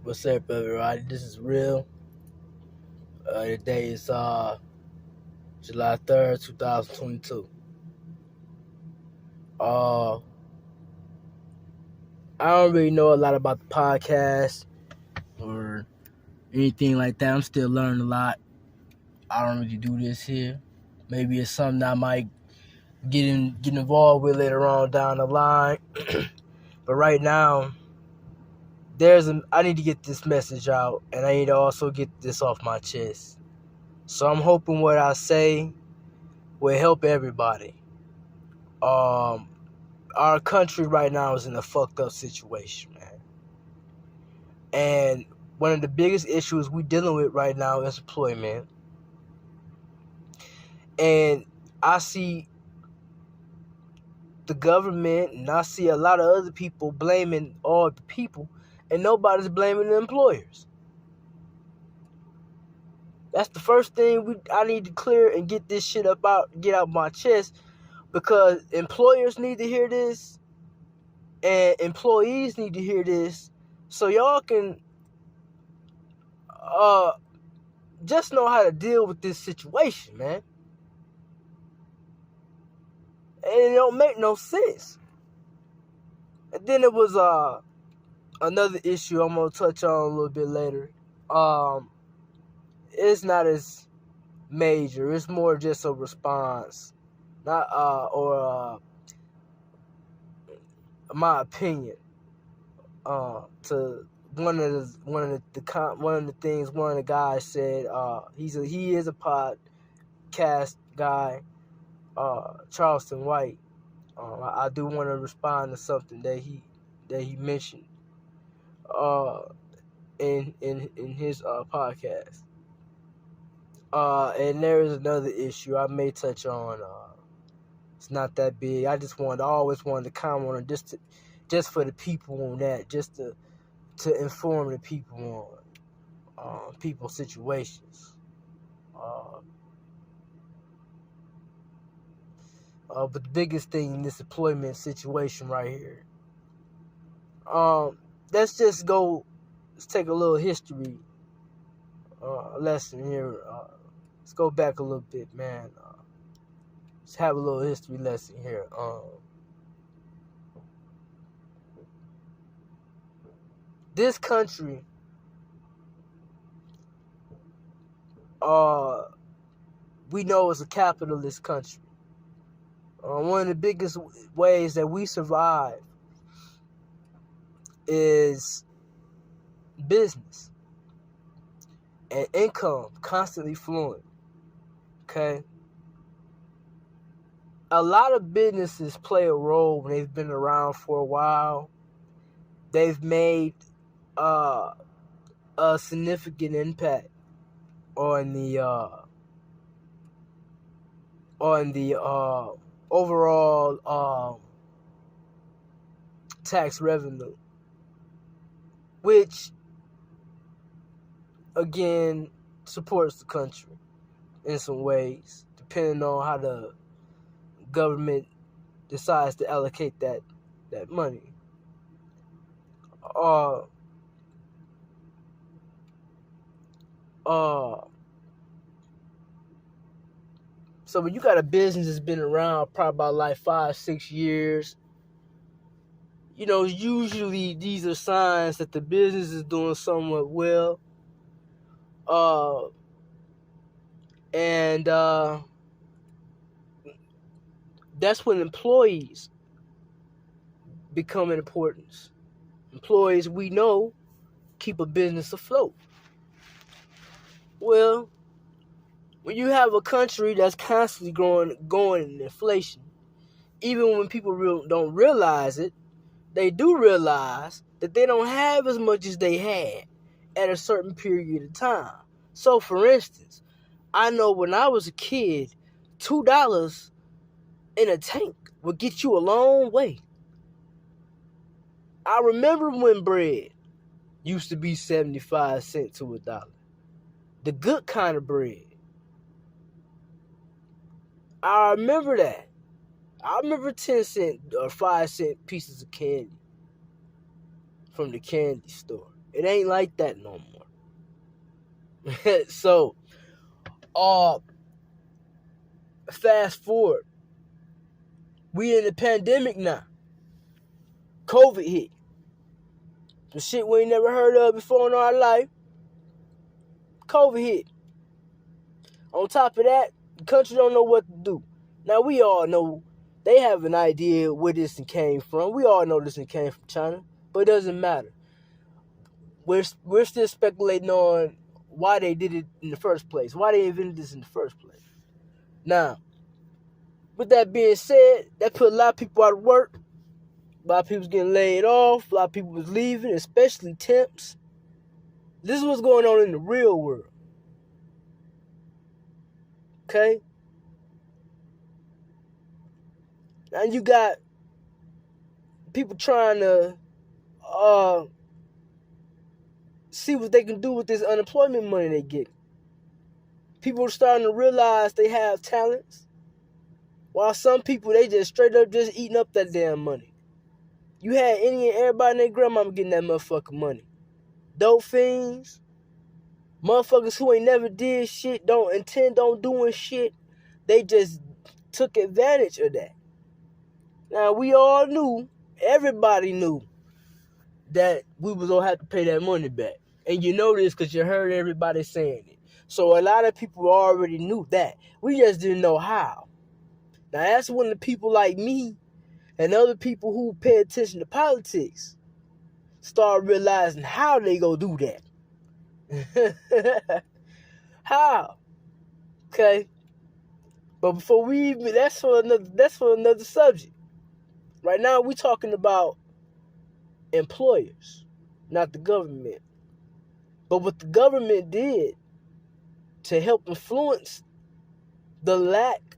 What's up, everybody? This is Real. Today is July 3rd, 2022. Uh, I don't really know a lot about the podcast or anything like that. I'm still learning a lot. I don't really do this here. Maybe it's something I might get involved with later on down the line. But right now, I need to get this message out, and I need to also get this off my chest. So I'm hoping what I say will help everybody. Our country right now is in a fucked up situation, man. And one of the biggest issues we're dealing with right now is employment. And I see the government and I see a lot of other people blaming all the people, and nobody's blaming the employers. That's the first thing I need to clear and get this shit get out my chest, because employers need to hear this and employees need to hear this, so y'all can just know how to deal with this situation, man. And it don't make no sense. And then it was another issue I'm gonna touch on a little bit later. It's not as major. It's more just a response, not my opinion to one of the things one of the guys said. He is a podcast guy, Charleston White. I do want to respond to something that he mentioned in his podcast. And there is another issue I may touch on. It's not that big. I always wanted to comment on it just for the people on that, just to inform the people on people's situations. But the biggest thing in this employment situation right here, let's take a little history lesson here. Let's go back a little bit, man. Let's have a little history lesson here. This country, we know is a capitalist country. One of the biggest ways that we survive is business and income constantly flowing. Okay? A lot of businesses play a role when they've been around for a while. They've made a significant impact on the overall tax revenue, which again supports the country in some ways, depending on how the government decides to allocate that money. So when you got a business that's been around probably about like 5-6 years, usually these are signs that the business is doing somewhat well. And that's when employees become an importance. Employees, we know, keep a business afloat. Well, when you have a country that's constantly going in inflation, even when people don't realize it, they do realize that they don't have as much as they had at a certain period of time. So, for instance, I know when I was a kid, $2 in a tank would get you a long way. I remember when bread used to be 75 cents to $1. The good kind of bread. I remember that. I remember 10 cent or 5 cent pieces of candy from the candy store. It ain't like that no more. So, fast forward. We in the pandemic now. COVID hit. The shit we ain't never heard of before in our life. COVID hit. On top of that, the country don't know what to do. Now, we all know they have an idea where this came from. We all know this came from China, but it doesn't matter. We're still speculating on why they did it in the first place, why they invented this in the first place. Now, with that being said, that put a lot of people out of work. A lot of people was getting laid off. A lot of people was leaving, especially temps. This is what's going on in the real world. Okay? Now you got people trying to see what they can do with this unemployment money they get. People are starting to realize they have talents, while some people, they just straight up just eating up that damn money. You had any and everybody and their grandmama getting that motherfucking money. Dope fiends, motherfuckers who ain't never did shit, don't intend on doing shit, they just took advantage of that. Now, we all knew, everybody knew, that we was gonna have to pay that money back. And you know this because you heard everybody saying it. So a lot of people already knew that. We just didn't know how. Now, that's when the people like me and other people who pay attention to politics start realizing how they go do that. How? Okay? But before we even, that's for another subject. Right now, we talking about employers, not the government. But what the government did to help influence the lack,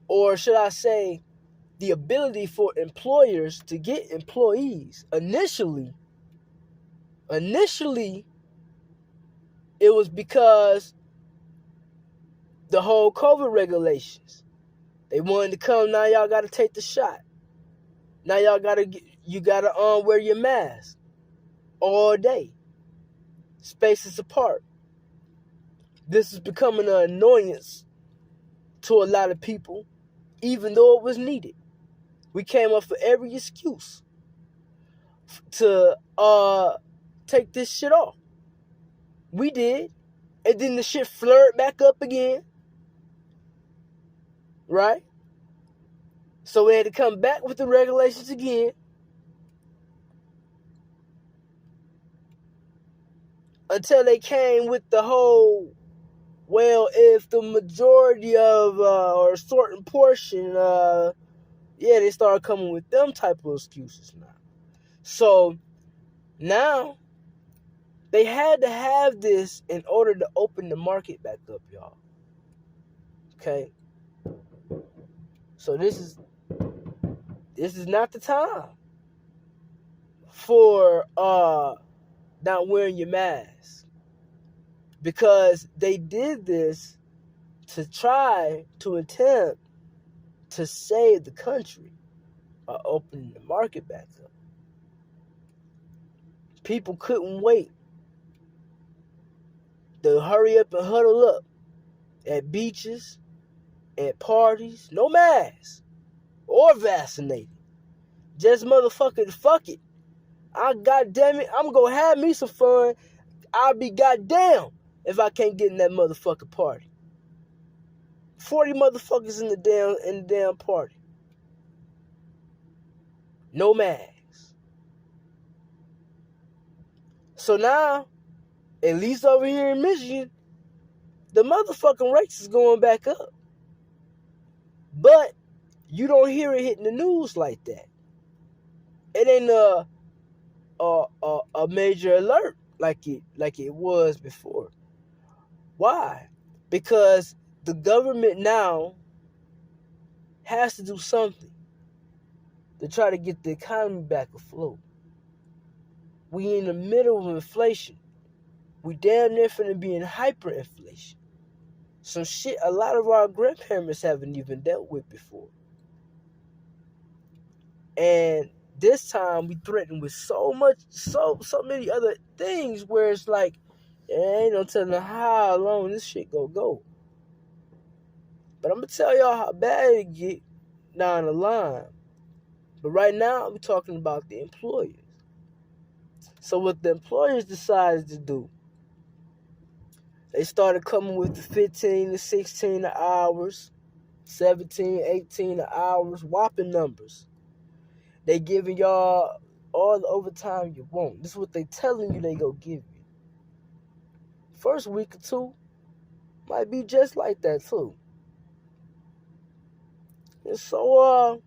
or should I say, the ability for employers to get employees, initially, it was because the whole COVID regulations. They wanted to come, now y'all got to take the shot. Now you gotta wear your mask all day, spaces apart. This is becoming an annoyance to a lot of people, even though it was needed. We came up for every excuse to take this shit off. We did, and then the shit flared back up again, right? So we had to come back with the regulations again. Until they came with the whole, well, if the majority of, or a certain portion, they started coming with them type of excuses now. So, now, they had to have this in order to open the market back up, y'all. Okay? So this is not the time for not wearing your mask. Because they did this to try to attempt to save the country by opening the market back up. People couldn't wait to hurry up and huddle up at beaches, at parties, no mask or vaccinated. Just motherfucking fuck it. Goddamn it, I'm gonna have me some fun. I'll be goddamn if I can't get in that motherfucking party. 40 motherfuckers in the damn party. No masks. So now, at least over here in Michigan, the motherfucking rates is going back up. But you don't hear it hitting the news like that. It ain't a major alert like it was before. Why? Because the government now has to do something to try to get the economy back afloat. We in the middle of inflation. We damn near finna be in hyperinflation. Some shit a lot of our grandparents haven't even dealt with before. And this time we threatened with so many other things where it's like, ain't no telling how long this shit go. But I'm gonna tell y'all how bad it get down the line. But right now we're talking about the employers. So what the employers decided to do, they started coming with the 15 to 16 hours, 17, 18 hours, whopping numbers. They giving y'all all the overtime you want. This is what they telling you they go give you. First week or two might be just like that too. And so,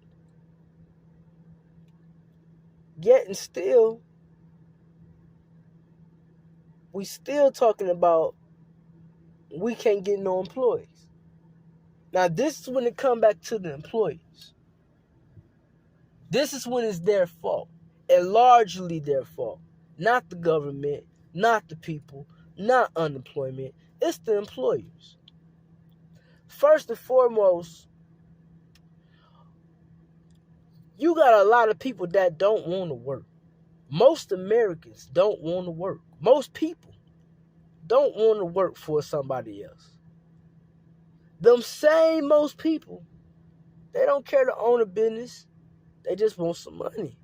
yet still, we still talking about we can't get no employees. Now, this is when it come back to the employees. This is when it's their fault, and largely their fault. Not the government, not the people, not unemployment. It's the employers. First and foremost, you got a lot of people that don't want to work. Most Americans don't want to work. Most people don't want to work for somebody else. Them same most people, they don't care to own a business. They just want some money.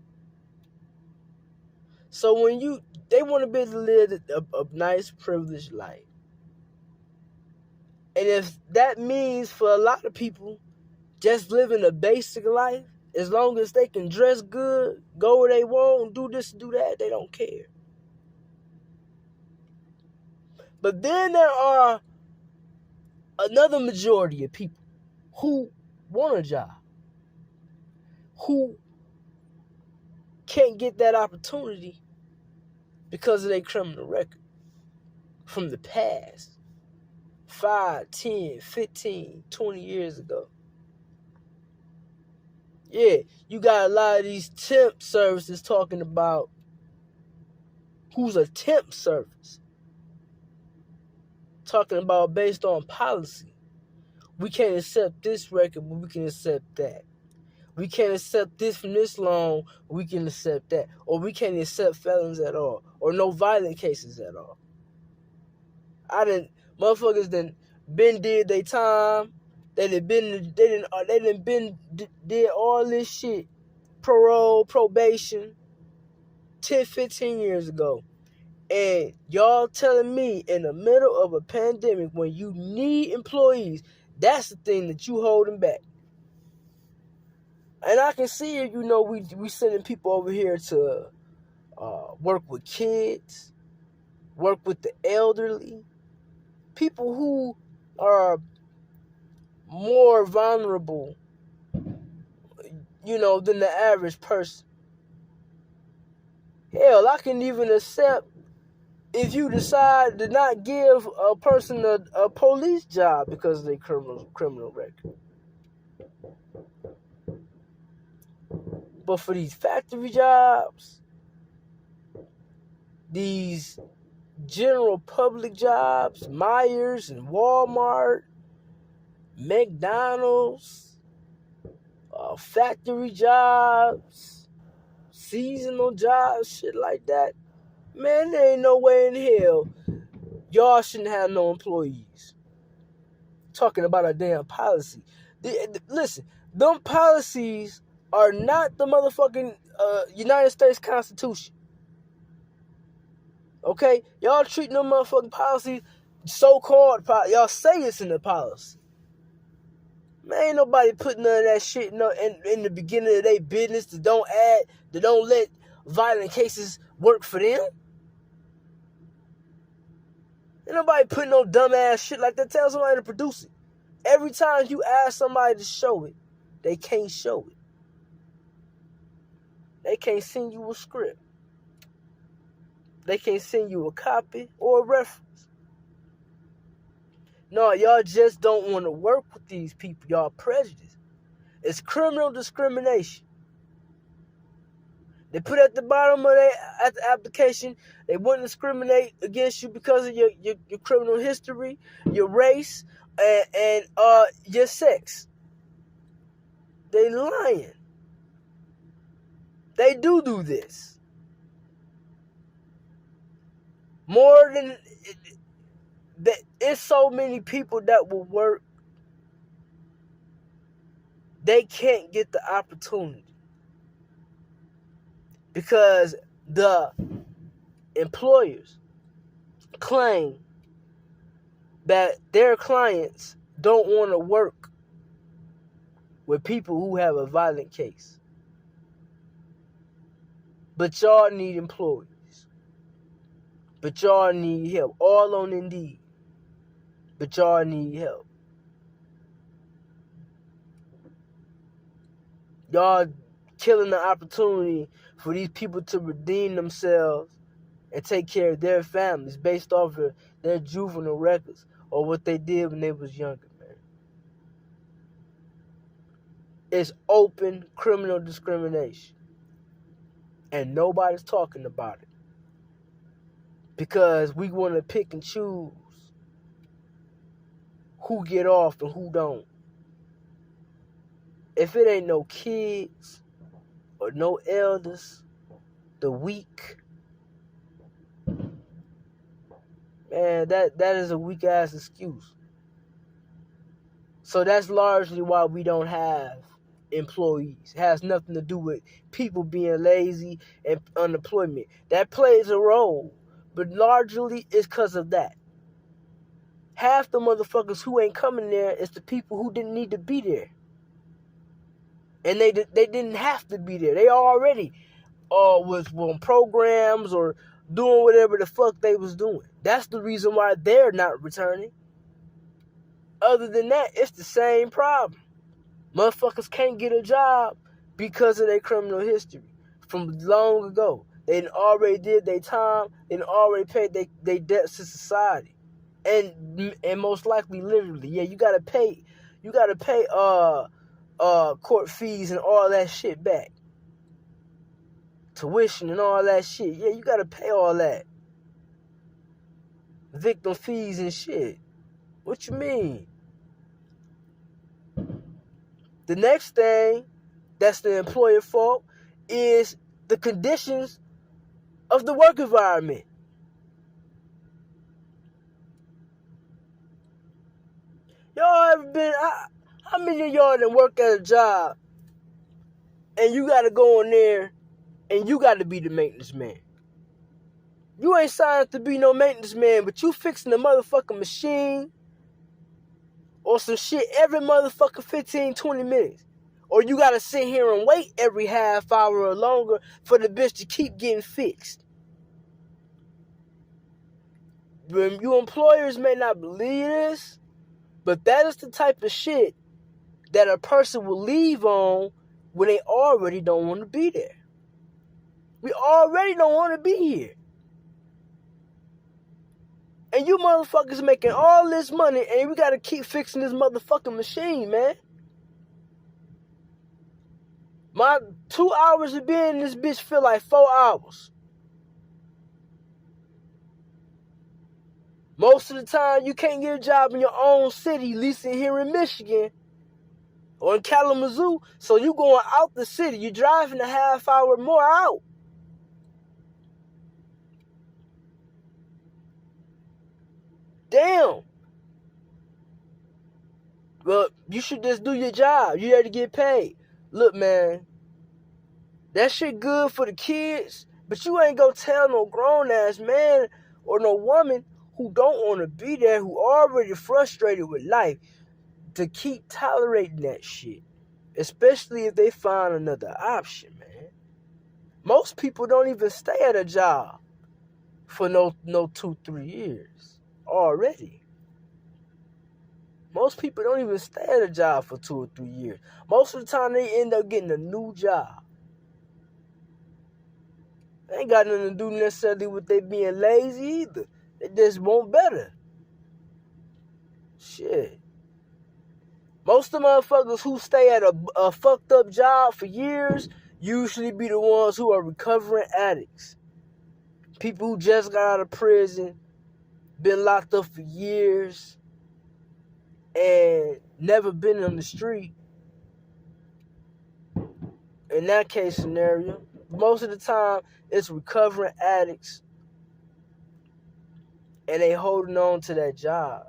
So when they want to be able to live a nice, privileged life. And if that means for a lot of people just living a basic life, as long as they can dress good, go where they want, do this, do that, they don't care. But then there are another majority of people who want a job, who can't get that opportunity because of their criminal record from the past, 5, 10, 15, 20 years ago. Yeah, you got a lot of these temp services talking about who's a temp service. Talking about based on policy. We can't accept this record, but we can accept that. We can't accept this from this loan, but we can accept that. Or we can't accept felons at all. Or no violent cases at all. Motherfuckers been did their time. They did all this shit. Parole, probation, 10, 15 years ago. And y'all telling me in the middle of a pandemic when you need employees, that's the thing that you holding back. And I can see it, we sending people over here to work with kids, work with the elderly, people who are more vulnerable, than the average person. Hell, I can even accept if you decide to not give a person a police job because of their criminal record. But for these factory jobs, these general public jobs, Myers and Walmart, McDonald's, factory jobs, seasonal jobs, shit like that, man, there ain't no way in hell y'all shouldn't have no employees. Talking about a damn policy. Listen, them policies are not the motherfucking United States Constitution. Okay? Y'all treating them motherfucking policies, so-called policy. Y'all say it's in the policy. Man, ain't nobody putting none of that shit in the beginning of their business that don't let violent cases work for them. Ain't nobody putting no dumbass shit like that. Tell somebody to produce it. Every time you ask somebody to show it, they can't show it. They can't send you a script. They can't send you a copy or a reference. No, y'all just don't want to work with these people. Y'all prejudiced. It's criminal discrimination. They put at the bottom of the application, they wouldn't discriminate against you because of your criminal history, your race, and your sex. They lying. They do this. More than... It's so many people that will work. They can't get the opportunity. Because the employers claim that their clients don't want to work with people who have a violent case. But y'all need employees. But y'all need help. All on Indeed. But y'all need help. Y'all killing the opportunity for these people to redeem themselves and take care of their families based off of their juvenile records or what they did when they was younger, man. It's open criminal discrimination. And nobody's talking about it. Because we want to pick and choose who get off and who don't. If it ain't no kids or no elders, the weak, man, that is a weak ass excuse. So that's largely why we don't have employees. It has nothing to do with people being lazy and unemployment. That plays a role, but largely it's because of that. Half the motherfuckers who ain't coming there is the people who didn't need to be there. And they didn't have to be there. They already was on programs or doing whatever the fuck they was doing. That's the reason why they're not returning. Other than that, it's the same problem. Motherfuckers can't get a job because of their criminal history from long ago. They already did their time. They already paid their debts to society. And most likely, literally, yeah, you gotta pay court fees and all that shit back. Tuition and all that shit. Yeah, you gotta pay all that. Victim fees and shit. What you mean? The next thing that's the employer fault is the conditions of the work environment. Y'all ever been... How many of y'all done work at a job and you gotta go in there and you gotta be the maintenance man? You ain't signed to be no maintenance man, but you fixing the motherfucking machine or some shit every motherfucking 15, 20 minutes. Or you gotta sit here and wait every half hour or longer for the bitch to keep getting fixed. You employers may not believe this, but that is the type of shit that a person will leave on when they already don't want to be there. We already don't want to be here. And you motherfuckers making all this money and we gotta keep fixing this motherfucking machine, man. My 2 hours of being in this bitch feel like 4 hours. Most of the time, you can't get a job in your own city, at least in here in Michigan or in Kalamazoo. So you going out the city. You're driving a half hour more out. Damn. Well, you should just do your job. You have to get paid. Look, man, that shit good for the kids, but you ain't gonna tell no grown-ass man or no woman who don't want to be there, who already frustrated with life, to keep tolerating that shit. Especially if they find another option, man. Most people don't even stay at a job for no 2-3 years already. Most people don't even stay at a job for 2 or 3 years. Most of the time, they end up getting a new job. They ain't got nothing to do necessarily with they being lazy either. They just want better. Shit. Most of the motherfuckers who stay at a fucked up job for years usually be the ones who are recovering addicts. People who just got out of prison, been locked up for years, and never been on the street. In that case scenario, most of the time, it's recovering addicts, and they holding on to that job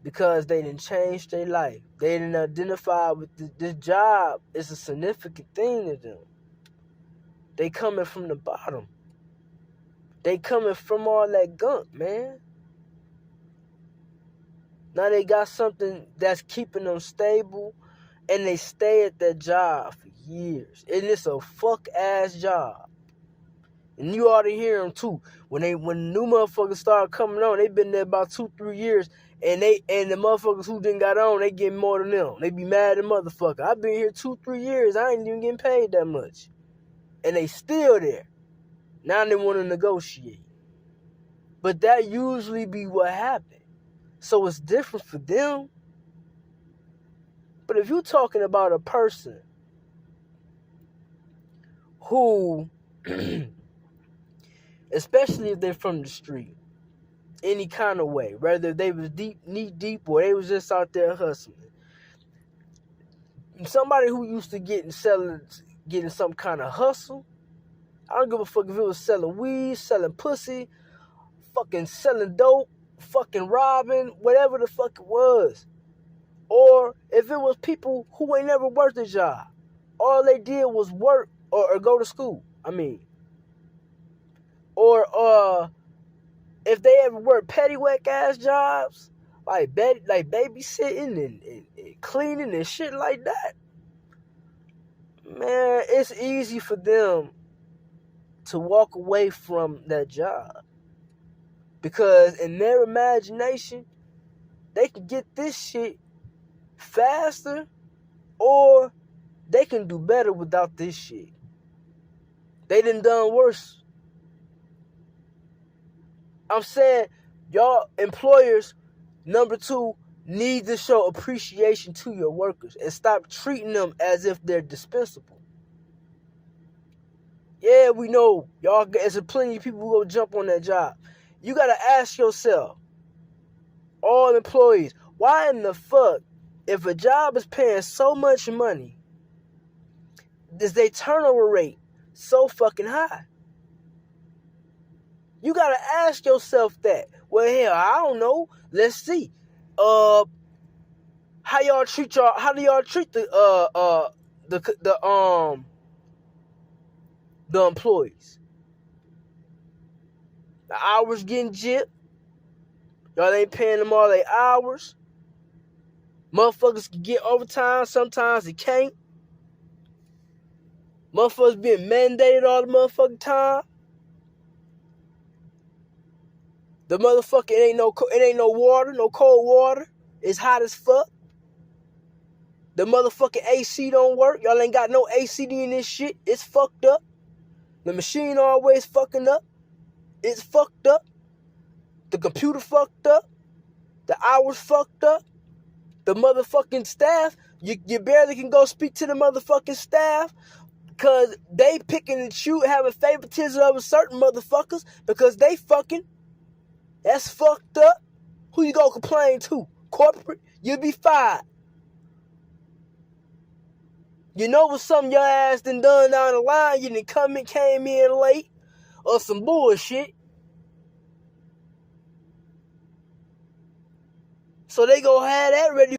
because they didn't change their life. They didn't identify with this job is a significant thing to them. They coming from the bottom. They coming from all that gunk, man. Now they got something that's keeping them stable, and they stay at that job for years. And it's a fuck-ass job. And you ought to hear them, too. When new motherfuckers start coming on, they been there about 2-3 years, and the motherfuckers who didn't got on, they getting more than them. They be mad at motherfucker. I've been here 2-3 years. I ain't even getting paid that much. And they still there. Now they want to negotiate. But that usually be what happened. So it's different for them. But if you're talking about a person who, especially if they're from the street, any kind of way, whether they was knee deep or they was just out there hustling. Somebody who used to getting some kind of hustle, I don't give a fuck if it was selling weed, selling pussy, fucking selling dope, fucking robbing, whatever the fuck it was. Or if it was people who ain't never worked a job. All they did was work or go to school. Or if they ever worked petty whack ass jobs, like babysitting and cleaning and shit like that. Man, it's easy for them to walk away from that job. Because in their imagination, they can get this shit faster, or they can do better without this shit. They done worse. I'm saying, y'all employers, number 2, need to show appreciation to your workers and stop treating them as if they're dispensable. Yeah, we know y'all. There's plenty of people who go jump on that job. You gotta ask yourself, all employees, why in the fuck, if a job is paying so much money, is their turnover rate so fucking high? You gotta ask yourself that. Well, hell, I don't know. Let's see. How do y'all treat the employees? The hours getting gypped. Y'all ain't paying them all their hours. Motherfuckers can get overtime. Sometimes they can't. Motherfuckers being mandated all the motherfucking time. The motherfucker, it ain't no water, no cold water. It's hot as fuck. The motherfucking AC don't work. Y'all ain't got no AC in this shit. It's fucked up. The machine always fucking up. It's fucked up. The computer fucked up. The hours fucked up. The motherfucking staff, you barely can go speak to the motherfucking staff because they picking and choosing, having favoritism over certain motherfuckers because they fucking. That's fucked up. Who you gonna complain to? Corporate? You'll be fired. You know what something your ass done down the line, you done came in late, or some bullshit. So they gonna have that ready